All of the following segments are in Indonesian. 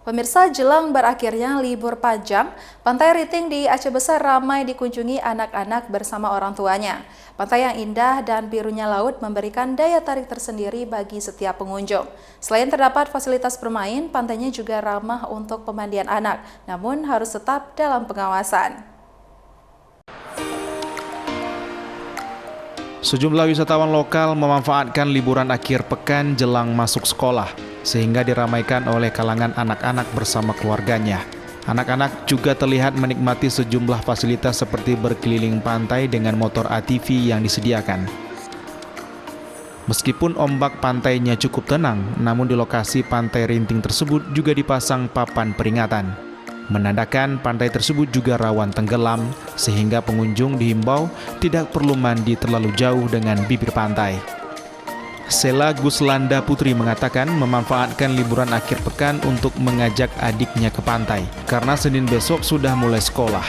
Pemirsa, jelang berakhirnya libur panjang, Pantai Riting di Aceh Besar ramai dikunjungi anak-anak bersama orang tuanya. Pantai yang indah dan birunya laut memberikan daya tarik tersendiri bagi setiap pengunjung. Selain terdapat fasilitas bermain, pantainya juga ramah untuk pemandian anak, namun harus tetap dalam pengawasan. Sejumlah wisatawan lokal memanfaatkan liburan akhir pekan jelang masuk sekolah, sehingga diramaikan oleh kalangan anak-anak bersama keluarganya. Anak-anak juga terlihat menikmati sejumlah fasilitas seperti berkeliling pantai dengan motor ATV yang disediakan. Meskipun ombak pantainya cukup tenang, namun di lokasi Pantai Riting tersebut juga dipasang papan peringatan. Menandakan pantai tersebut juga rawan tenggelam, sehingga pengunjung dihimbau tidak perlu mandi terlalu jauh dengan bibir pantai. Sela Guslanda Putri mengatakan memanfaatkan liburan akhir pekan untuk mengajak adiknya ke pantai, karena Senin besok sudah mulai sekolah.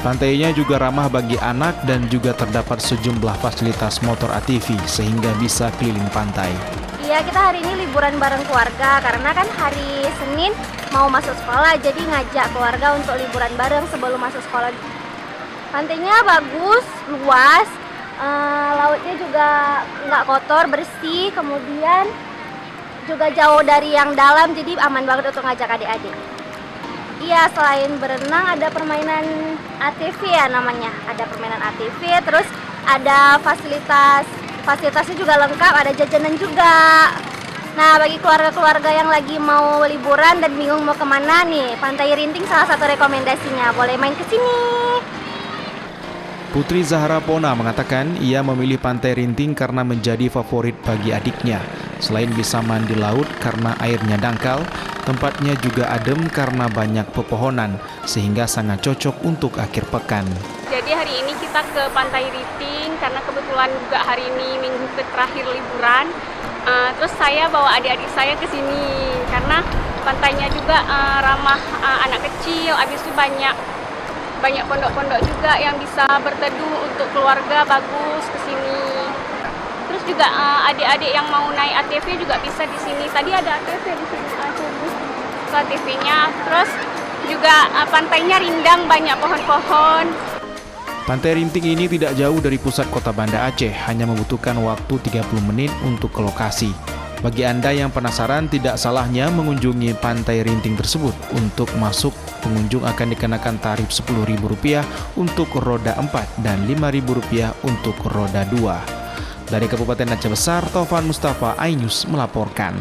Pantainya juga ramah bagi anak dan juga terdapat sejumlah fasilitas motor ATV sehingga bisa keliling pantai. Iya, kita hari ini liburan bareng keluarga karena kan hari Senin mau masuk sekolah, jadi ngajak keluarga untuk liburan bareng sebelum masuk sekolah. Pantainya bagus, luas, lautnya juga nggak kotor, bersih, kemudian juga jauh dari yang dalam, jadi aman banget untuk ngajak adik-adik. Iya, selain berenang ada permainan ATV ya namanya, ada permainan ATV, terus ada fasilitasnya juga lengkap, ada jajanan juga. Nah, bagi keluarga-keluarga yang lagi mau liburan dan bingung mau kemana nih, Pantai Riting salah satu rekomendasinya, boleh main ke sini. Putri Zahra Pona mengatakan ia memilih Pantai Riting karena menjadi favorit bagi adiknya. Selain bisa mandi laut karena airnya dangkal, tempatnya juga adem karena banyak pepohonan, sehingga sangat cocok untuk akhir pekan. Jadi hari ini kita ke Pantai Riting karena kebetulan juga hari ini minggu terakhir liburan. Terus saya bawa adik-adik saya ke sini karena pantainya juga ramah anak kecil. Habis itu banyak pondok-pondok juga yang bisa berteduh untuk keluarga, bagus ke sini. Terus juga adik-adik yang mau naik ATV juga bisa di sini. Tadi ada ATV di sini, ATV-nya. Terus juga pantainya rindang, banyak pohon-pohon. Pantai Riting ini tidak jauh dari pusat kota Banda Aceh, hanya membutuhkan waktu 30 menit untuk ke lokasi. Bagi Anda yang penasaran, tidak salahnya mengunjungi Pantai Riting tersebut. Untuk masuk, pengunjung akan dikenakan tarif Rp10.000 untuk roda 4 dan Rp5.000 untuk roda 2. Dari Kabupaten Aceh Besar, Taufan Mustafa, iNews melaporkan.